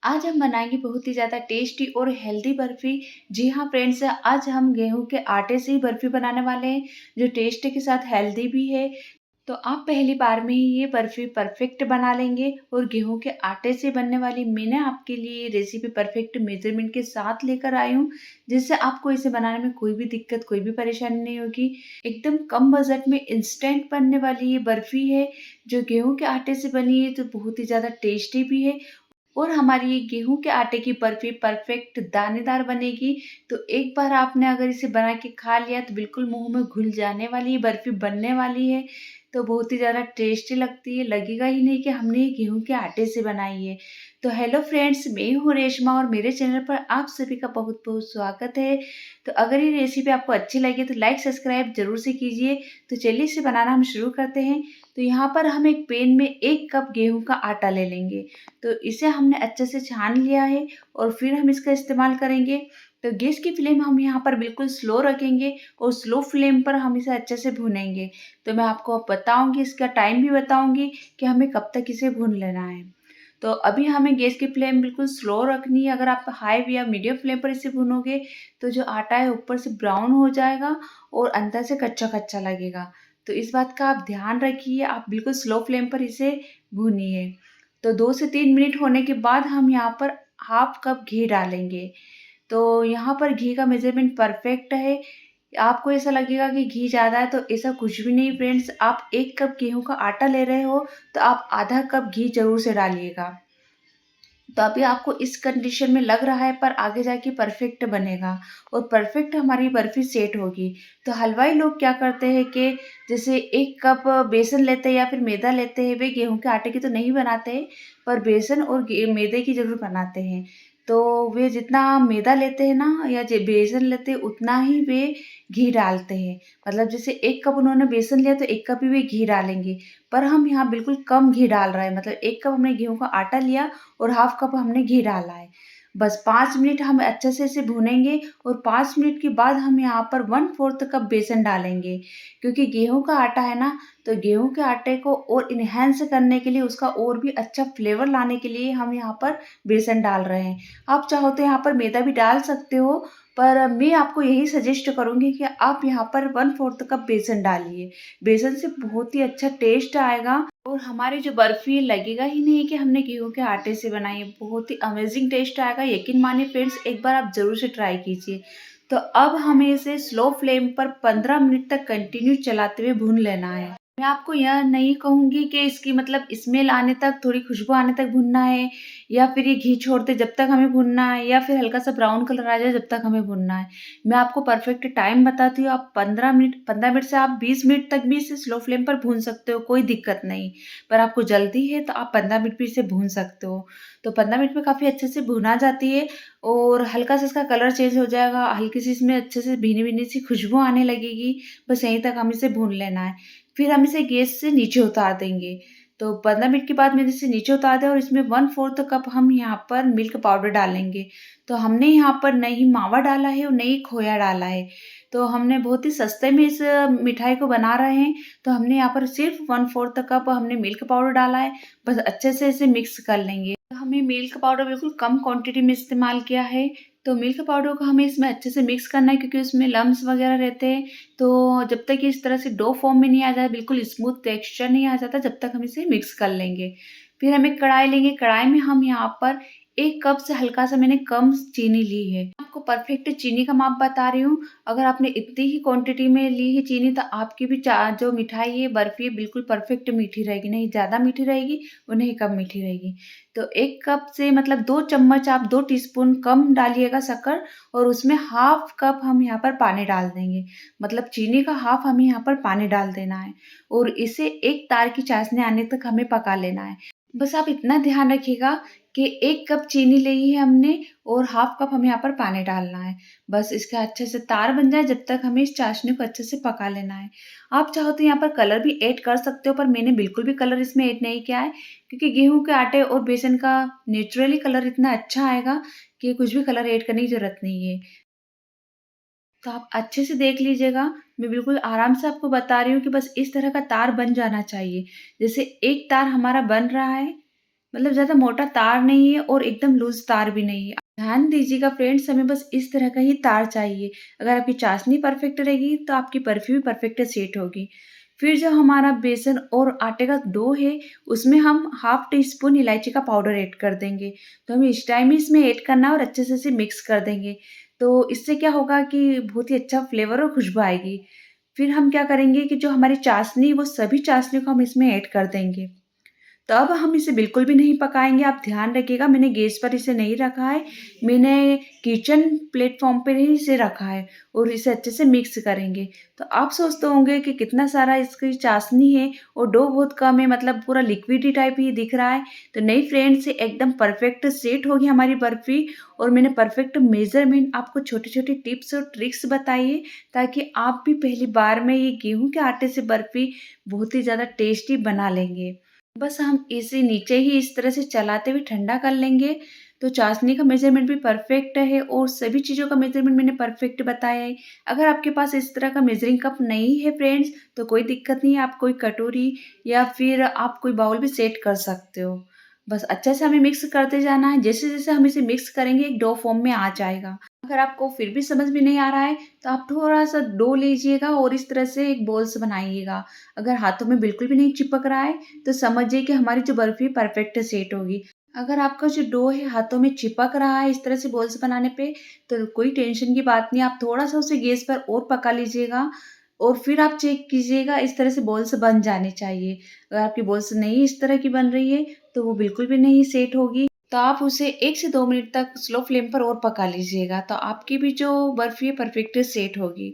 आज हम बनाएंगे बहुत ही ज़्यादा टेस्टी और हेल्दी बर्फ़ी। जी हाँ फ्रेंड्स, आज हम गेहूं के आटे से ही बर्फ़ी बनाने वाले हैं जो टेस्ट के साथ हेल्दी भी है। तो आप पहली बार में ही ये बर्फ़ी परफेक्ट बना लेंगे। और गेहूं के आटे से बनने वाली मैंने आपके लिए ये रेसिपी परफेक्ट मेजरमेंट के साथ लेकर आई हूँ, जिससे आपको इसे बनाने में कोई भी दिक्कत कोई भी परेशानी नहीं होगी। एकदम कम बजट में इंस्टेंट बनने वाली ये बर्फ़ी है जो गेहूं के आटे से बनी है, तो बहुत ही ज़्यादा टेस्टी भी है। और हमारी ये गेहूं के आटे की बर्फी परफेक्ट दानेदार बनेगी। तो एक बार आपने अगर इसे बना के खा लिया तो बिल्कुल मुंह में घुल जाने वाली ये बर्फी बनने वाली है। तो बहुत ही ज़्यादा टेस्टी लगती है, लगेगा ही नहीं कि हमने ये गेहूं के आटे से बनाई है। तो हेलो फ्रेंड्स, मैं हूँ रेशमा और मेरे चैनल पर आप सभी का बहुत बहुत स्वागत है। तो अगर ये रेसिपी आपको अच्छी लगे तो लाइक सब्सक्राइब जरूर से कीजिए। तो चलिए इसे बनाना हम शुरू करते हैं। तो यहाँ पर हम एक पैन में 1 कप गेहूं का आटा ले लेंगे। तो इसे हमने अच्छे से छान लिया है और फिर हम इसका इस्तेमाल करेंगे। तो गैस की फ्लेम हम यहाँ पर बिल्कुल स्लो रखेंगे और स्लो फ्लेम पर हम इसे अच्छे से भूनेंगे। तो मैं आपको अब बताऊंगी, इसका टाइम भी बताऊंगी कि हमें कब तक इसे भून लेना है। तो अभी हमें गैस की फ्लेम बिल्कुल स्लो रखनी है। अगर आप हाई या मीडियम फ्लेम पर इसे भूनोगे तो जो आटा है ऊपर से ब्राउन हो जाएगा और अंदर से कच्चा कच्चा लगेगा। तो इस बात का आप ध्यान रखिए, आप बिल्कुल स्लो फ्लेम पर इसे भूनिए। तो 2 से 3 मिनट होने के बाद हम यहाँ पर हाफ कप घी डालेंगे। तो यहाँ पर घी का मेजरमेंट परफेक्ट है। आपको ऐसा लगेगा कि घी ज़्यादा है, तो ऐसा कुछ भी नहीं फ्रेंड्स। आप 1 कप गेहूं का आटा ले रहे हो तो आप आधा कप घी जरूर से डालिएगा। तो अभी आपको इस कंडीशन में लग रहा है, पर आगे जाके परफेक्ट बनेगा और परफेक्ट हमारी बर्फी सेट होगी। तो हलवाई लोग क्या करते हैं कि जैसे 1 कप बेसन लेते हैं या फिर मैदा लेते हैं, वे गेहूं के आटे की तो नहीं बनाते हैं, पर बेसन और मैदे की जरूर बनाते हैं। तो वे जितना मैदा लेते हैं ना या बेसन लेते हैं उतना ही वे घी डालते हैं। मतलब जैसे 1 कप उन्होंने बेसन लिया तो 1 कप ही वे घी डालेंगे। पर हम यहाँ बिल्कुल कम घी डाल रहे हैं, मतलब 1 कप हमने गेहूं का आटा लिया और हाफ कप हमने घी डाला है। बस 5 मिनट हम अच्छे से इसे भूनेंगे और 5 मिनट के बाद हम यहाँ पर 1/4 कप बेसन डालेंगे। क्योंकि गेहूं का आटा है ना, तो गेहूं के आटे को और इन्हेंस करने के लिए, उसका और भी अच्छा फ्लेवर लाने के लिए हम यहाँ पर बेसन डाल रहे हैं। आप चाहो तो यहाँ पर मैदा भी डाल सकते हो, पर मैं आपको यही सजेस्ट करूंगी कि आप यहाँ पर 1/4 कप बेसन डालिए। बेसन से बहुत ही अच्छा टेस्ट आएगा और हमारी जो बर्फी लगेगा ही नहीं कि हमने गेहूं के आटे से बनाई है। बहुत ही अमेजिंग टेस्ट आएगा, यकीन मानिए फ्रेंड्स, एक बार आप जरूर से ट्राई कीजिए। तो अब हमें इसे स्लो फ्लेम पर 15 मिनट तक कंटिन्यू चलाते हुए भून लेना है। मैं आपको यह नहीं कहूंगी कि इसकी मतलब स्मेल आने तक, थोड़ी खुशबू आने तक भूनना है, या फिर ये घी छोड़ते जब तक हमें भूनना है, या फिर हल्का सा ब्राउन कलर आ जाए जब तक हमें भूनना है। मैं आपको परफेक्ट टाइम बताती हूँ। आप 15 मिनट से आप 20 मिनट तक भी इसे स्लो फ्लेम पर भून सकते हो, कोई दिक्कत नहीं। पर आपको जल्दी है तो आप 15 मिनट भी इसे भून सकते हो। तो 15 मिनट में काफ़ी अच्छे से भुना जाती है और हल्का सा इसका कलर चेंज हो जाएगा, हल्की सी इसमें अच्छे से भीनी भीनी सी खुशबू आने लगेगी। बस यहीं तक हम इसे भून लेना है। फिर हम इसे गैस से नीचे उतार देंगे। तो 15 मिनट के बाद मैंने इसे नीचे उतार दिया और इसमें 1/4 कप हम यहाँ पर मिल्क पाउडर डालेंगे। तो हमने यहाँ पर नहीं मावा डाला है और नहीं खोया डाला है। तो हमने बहुत ही सस्ते में इस मिठाई को बना रहे हैं। तो हमने यहाँ पर सिर्फ 1/4 कप हमने मिल्क पाउडर डाला है। बस अच्छे से इसे मिक्स कर लेंगे। हमें मिल्क पाउडर बिल्कुल कम क्वांटिटी में इस्तेमाल किया है। तो मिल्क पाउडर को हमें इसमें अच्छे से मिक्स करना है, क्योंकि उसमें लम्स वगैरह रहते हैं। तो जब तक इस तरह से डो फॉर्म में नहीं आ जाए, बिल्कुल स्मूथ टेक्सचर नहीं आ जाता, जब तक हम इसे मिक्स कर लेंगे। फिर हम एक कढ़ाई लेंगे। कढ़ाई में हम यहाँ पर 1 कप से हल्का सा मैंने कम चीनी ली है। आपको परफेक्ट चीनी का माप बता रही हूँ। अगर आपने इतनी ही क्वांटिटी में ली है चीनी, तो आपकी भी जो मिठाई है, बर्फी है, बिल्कुल परफेक्ट मीठी रहेगी। नहीं ज़्यादा मीठी रहेगी और नहीं कम मीठी रहेगी। तो 1 कप से मतलब 2 चम्मच, आप 2 टीस्पून कम डालिएगा शक्कर, और उसमें हाफ कप हम यहाँ पर पानी डाल देंगे। मतलब चीनी का हाफ हमें यहाँ पर पानी डाल देना है और इसे एक तार की चाशनी आने तक हमें पका लेना है। बस आप इतना ध्यान रखिएगा कि 1 कप चीनी ली है हमने और हाफ कप हमें यहाँ पर पानी डालना है। बस इसका अच्छे से तार बन जाए, जब तक हमें इस चाशनी को अच्छे से पका लेना है। आप चाहो तो यहाँ पर कलर भी ऐड कर सकते हो, पर मैंने बिल्कुल भी कलर इसमें ऐड नहीं किया है, क्योंकि गेहूं के आटे और बेसन का नेचुरली कलर इतना अच्छा आएगा कि कुछ भी कलर ऐड करने की जरूरत नहीं है। तो आप अच्छे से देख लीजिएगा। मैं बिल्कुल आराम से आपको बता रही हूँ कि बस इस तरह का तार बन जाना चाहिए। जैसे एक तार हमारा बन रहा है, मतलब ज़्यादा मोटा तार नहीं है और एकदम लूज़ तार भी नहीं है। ध्यान दीजिएगा फ्रेंड्स, हमें बस इस तरह का ही तार चाहिए। अगर आपकी चाशनी परफेक्ट रहेगी तो आपकी बर्फ़ी भी परफेक्ट सेट होगी। फिर जो हमारा बेसन और आटे का डो है, उसमें हम हाफ़ टी स्पून इलायची का पाउडर ऐड कर देंगे। तो हमें इस टाइम ही इसमें ऐड करना है और अच्छे से इसे मिक्स कर देंगे। तो इससे क्या होगा कि बहुत ही अच्छा फ्लेवर और खुशबू आएगी। फिर हम क्या करेंगे कि जो हमारी चाशनी, वो सभी चाशनी को हम इसमें ऐड कर देंगे। तब हम इसे बिल्कुल भी नहीं पकाएँगे, आप ध्यान रखिएगा, मैंने गैस पर इसे नहीं रखा है, मैंने किचन प्लेटफ़ॉर्म पे ही इसे रखा है और इसे अच्छे से मिक्स करेंगे। तो आप सोचते होंगे कि कितना सारा इसकी चाशनी है और डो बहुत कम है, मतलब पूरा लिक्विडी टाइप ही दिख रहा है। तो नहीं फ्रेंड्स, एकदम परफ़ेक्ट सेट होगी हमारी बर्फ़ी और मैंने परफ़ेक्ट मेज़रमेंट आपको छोटी-छोटी टिप्स और ट्रिक्स बताई है, ताकि आप भी पहली बार में ये गेहूँ के आटे से बर्फ़ी बहुत ही ज़्यादा टेस्टी बना लेंगे। बस हम इसे नीचे ही इस तरह से चलाते हुए ठंडा कर लेंगे, तो चाशनी का मेज़रमेंट भी परफ़ेक्ट है और सभी चीज़ों का मेज़रमेंट मैंने परफ़ेक्ट बताया है। अगर आपके पास इस तरह का मेज़रिंग कप नहीं है फ्रेंड्स, तो कोई दिक्कत नहीं है, आप कोई कटोरी या फिर आप कोई बाउल भी सेट कर सकते हो। बस अच्छे से हमें मिक्स करते जाना है, जैसे-जैसे हम इसे मिक्स करेंगे एक डो फ़ॉर्म में आ जाएगा। अगर आपको फिर भी समझ में नहीं आ रहा है, तो आप थोड़ा-सा डो लीजिएगा और इस तरह से एक बॉल्स बनाइएगा। अगर हाथों में बिल्कुल भी नहीं चिपक रहा है, तो समझिए कि हमारी जो बर्फ़ी परफ़ेक्ट सेट होगी। अगर आपका जो डो है हाथों में चिपक रहा है इस तरह से बॉल्स बनाने पे, तो कोई टेंशन की बात नहीं, आप थोड़ा-सा उसे गैस पर और पका लीजिएगा और फिर आप चेक कीजिएगा, इस तरह से बॉल्स बन जाने चाहिए। अगर आपकी बॉल्स नहीं इस तरह की बन रही है, तो वो बिल्कुल भी नहीं सेट होगी। तो आप उसे 1 से 2 मिनट तक स्लो फ्लेम पर और पका लीजिएगा, तो आपकी भी जो बर्फ़ी है परफ़ेक्ट सेट होगी।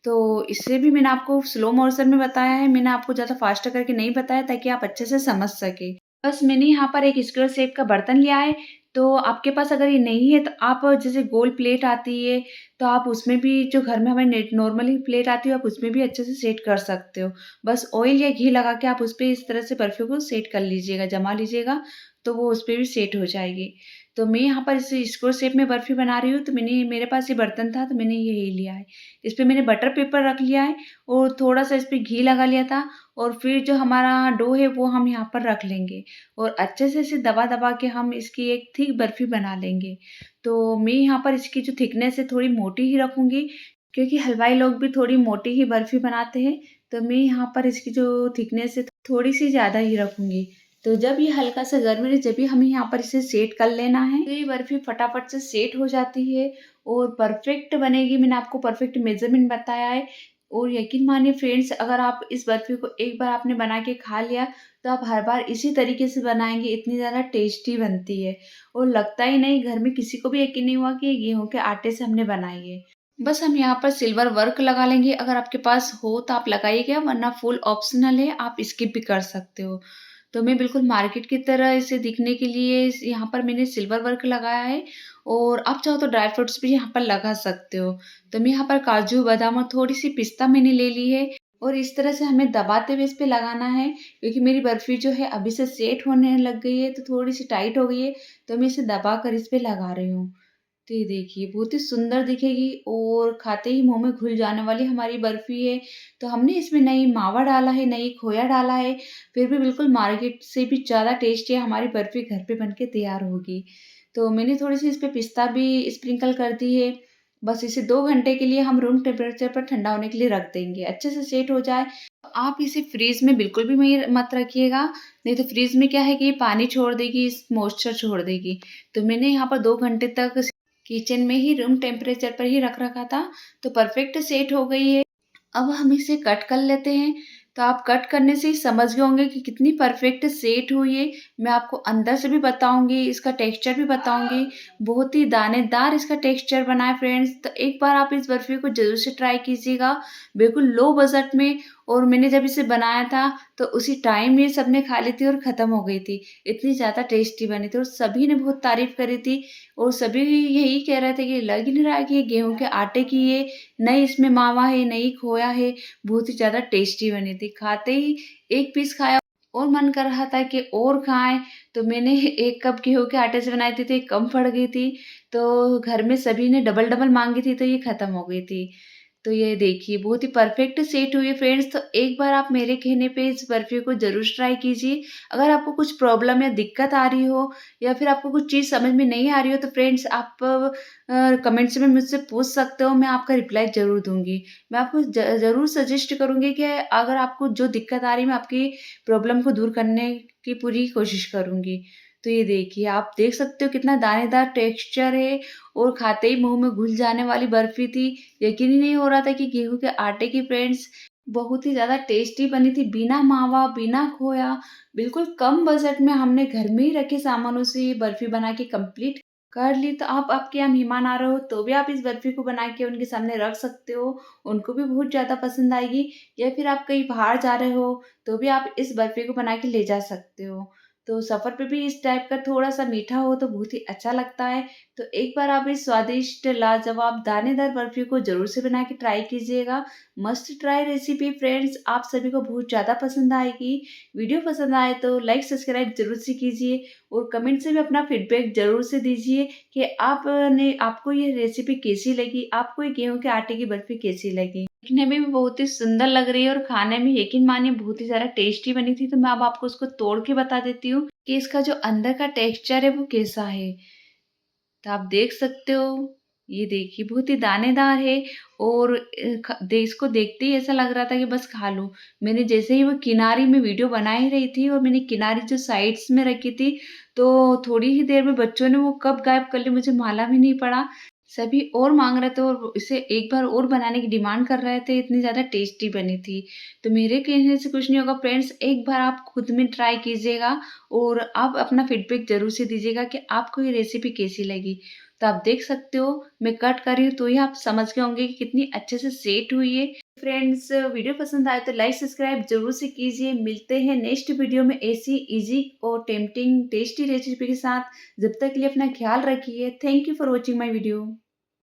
तो इससे भी मैंने आपको स्लो मोशन में बताया है, मैंने आपको ज़्यादा फ़ास्ट करके नहीं बताया ताकि आप अच्छे से समझ सकें। बस मैंने यहाँ पर एक स्क्वायर शेप का बर्तन लिया है, तो आपके पास अगर ये नहीं है तो आप जैसे गोल प्लेट आती है, तो आप उसमें भी, जो घर में हमें नेट नॉर्मली प्लेट आती है, आप उसमें भी अच्छे से सेट कर सकते हो। बस ऑयल या घी लगा के आप उसपे इस तरह से बर्फ़ी को सेट कर लीजिएगा, जमा लीजिएगा, तो वो उसपे भी सेट हो जाएगी। तो मैं यहाँ पर इसे स्क्वायर शेप में बर्फ़ी बना रही हूँ, तो मेरे पास ये बर्तन था, तो मैंने यही लिया है। इस पे मैंने बटर पेपर रख लिया है और थोड़ा-सा इस पे घी लगा लिया था और फिर जो हमारा डो है वो हम यहाँ पर रख लेंगे और अच्छे से इसे दबा-दबा के हम इसकी एक थिक बर्फ़ी बना लेंगे। तो मैं यहाँ पर इसकी जो थिकनेस है थोड़ी मोटी ही रखूँगी, क्योंकि हलवाई लोग भी थोड़ी मोटी ही बर्फ़ी बनाते हैं, तो मैं यहाँ पर इसकी जो थिकनेस है थोड़ी-सी ज़्यादा ही रखूँगी। तो जब ये हल्का-सा गर्म रहे, जब भी हमें यहाँ पर इसे सेट कर लेना है, तो ये बर्फ़ी फटाफट से सेट हो जाती है और परफ़ेक्ट बनेगी। मैंने आपको परफ़ेक्ट मेज़रमेंट बताया है और यकीन मानिए फ्रेंड्स, अगर आप इस बर्फ़ी को एक बार आपने बना के खा लिया, तो आप हर बार इसी तरीके से बनाएँगे, इतनी ज़्यादा टेस्टी बनती है और लगता ही नहीं, घर में किसी को भी यकीन नहीं हुआ कि ये गेहूँ के आटे से हमने बनाई है। बस हम यहाँ पर सिल्वर वर्क लगा लेंगे, अगर आपके पास हो तो आप लगाइएगा, वरना फुल ऑप्शनल है, आप स्किप भी कर सकते हो। तो मैं बिल्कुल मार्केट की तरह इसे दिखने के लिए यहाँ पर मैंने सिल्वर वर्क लगाया है और आप चाहो तो ड्राई फ्रूट्स भी यहाँ पर लगा सकते हो। तो मैं यहाँ पर काजू, बादाम और थोड़ी-सी पिस्ता मैंने ले ली है और इस तरह से हमें दबाते हुए इस पे लगाना है, क्योंकि मेरी बर्फ़ी जो है अभी से सेट होने लग गई है, तो थोड़ी-सी टाइट हो गई है, तो मैं इसे दबाकर इस पे लगा रही हूँ। तो ये देखिए बहुत ही सुंदर दिखेगी और खाते ही मुँह में घुल जाने वाली हमारी बर्फ़ी है। तो हमने इसमें ना ही मावा डाला है, ना ही खोया डाला है, फिर भी बिल्कुल मार्केट से भी ज़्यादा टेस्टी हमारी बर्फ़ी घर पे बन के तैयार होगी। तो मैंने थोड़ी-सी इस पे पिस्ता भी स्प्रिंकल कर दी है। बस इसे 2 घंटे के लिए हम रूम टेम्परेचर पर ठंडा होने के लिए रख देंगे। अच्छे से सेट हो जाए, तो आप इसे फ्रीज़ में बिल्कुल भी मत रखिएगा, नहीं तो फ्रीज़ में क्या है कि ये पानी छोड़ देगी, मॉइस्चर छोड़ देगी। तो मैंने यहाँ पर 2 घंटे तक किचन में ही रूम टेम्परेचर पर ही रख रखा था, तो परफेक्ट सेट हो गई है। अब हम इसे कट कर लेते हैं, तो आप कट करने से ही समझ गए होंगे कि कितनी परफेक्ट सेट हुई है। मैं आपको अंदर से भी बताऊँगी, इसका टेक्सचर भी बताऊँगी, बहुत ही दानेदार इसका टेक्सचर बना है फ्रेंड्स। तो एक बार आप इस बर्फ़ी को ज़रूर से ट्राई कीजिएगा, बिल्कुल लो बजट में। और मैंने जब इसे बनाया था, तो उसी टाइम ये सबने खा ली थी और ख़त्म हो गई थी। इतनी ज़्यादा टेस्टी बनी थी और सभी ने बहुत तारीफ़ करी थी और सभी यही कह रहे थे कि लग ही नहीं रहा है कि ये गेहूँ के आटे की है, नहीं इसमें मावा है, नहीं खोया है, बहुत ही ज़्यादा टेस्टी बनी थी। खाते ही एक पीस खाया और मन कर रहा था कि और खाएँ, तो मैंने 1 कप गेहूँ के आटे से बनाई थी, तो ये कम पड़ गई थी, तो घर में सभी ने डबल-डबल माँगी थी, तो ये खत्म हो गई थी। तो ये देखिए बहुत ही परफेक्ट सेट हुई है फ्रेंड्स। तो एक बार आप मेरे कहने पे इस बर्फ़ी को ज़रूर ट्राई कीजिए। अगर आपको कुछ प्रॉब्लम या दिक्कत आ रही हो या फिर आपको कुछ चीज़ समझ में नहीं आ रही हो तो फ्रेंड्स आप कमेंट्स में मुझसे पूछ सकते हो, मैं आपका रिप्लाई ज़रूर दूँगी। मैं आपको ज़रूर सजेस्ट करूँगी कि अगर आपको जो दिक्कत आ रही है मैं आपकी प्रॉब्लम को दूर करने की पूरी कोशिश करूँगी। तो ये देखिए आप देख सकते हो कितना दानेदार टेक्सचर है और खाते ही मुँह में घुल जाने वाली बर्फ़ी थी। यकीन ही नहीं हो रहा था कि गेहूँ के आटे की फ्रेंड्स बहुत ही ज़्यादा टेस्टी बनी थी, बिना मावा, बिना खोया, बिल्कुल कम बजट में हमने घर में ही रखे सामानों से ये बर्फ़ी बना के कंप्लीट कर ली। तो आप आपके यहाँ मेहमान आ रहे हो तो भी आप इस बर्फ़ी को बना के उनके सामने रख सकते हो, उनको भी बहुत ज़्यादा पसंद आएगी। या फिर आप कहीं बाहर जा रहे हो तो भी आप इस बर्फ़ी को बना के ले जा सकते हो। तो सफ़र पे भी इस टाइप का थोड़ा-सा मीठा हो तो बहुत ही अच्छा लगता है। तो एक बार आप इस स्वादिष्ट, लाजवाब, दानेदार बर्फ़ी को ज़रूर से बना के ट्राई कीजिएगा। मस्ट ट्राई रेसिपी फ्रेंड्स, आप सभी को बहुत ज़्यादा पसंद आएगी। वीडियो पसंद आए तो लाइक, सब्सक्राइब ज़रूर से कीजिए और कमेंट से भी अपना फीडबैक ज़रूर से दीजिए कि आपको ये रेसिपी कैसी लगी? आपको ये गेहूँ के आटे की बर्फ़ी कैसी लगी? दिखने में भी बहुत ही सुंदर लग रही है और खाने में यकीन मानिए बहुत ही ज़्यादा टेस्टी बनी थी। तो मैं अब आपको उसको तोड़ के बता देती हूँ कि इसका जो अंदर का टेक्सचर है वो कैसा है। तो आप देख सकते हो, ये देखिए बहुत ही दानेदार है और इसको देखते ही ऐसा लग रहा था कि बस खा लूँ। मैंने जैसे ही वो किनारी में वीडियो बना ही रही थी और मैंने किनारी जो साइड्स में रखी थी, तो थोड़ी ही देर में बच्चों ने वो कब गायब कर ली मुझे मालूम ही नहीं पड़ा। सभी और माँग रहे थे और इसे एक बार और बनाने की डिमांड कर रहे थे, इतनी ज़्यादा टेस्टी बनी थी। तो मेरे कहने से कुछ नहीं होगा फ्रेंड्स, एक बार आप खुद में ट्राई कीजिएगा और आप अपना फीडबैक ज़रूर से दीजिएगा कि आपको ये रेसिपी कैसी लगी। तो आप देख सकते हो मैं कट कर रही हूँ तो ही आप समझ गए होंगे कि कितनी अच्छे से सेट हुई है। फ्रेंड्स वीडियो पसंद आए तो लाइक सब्सक्राइब ज़रूर से कीजिए। मिलते हैं नेक्स्ट वीडियो में ऐसी ईज़ी और टेम्प्टिंग टेस्टी रेसिपी के साथ। जब तक के लिए अपना ख़्याल रखिए। Thank you for watching my video.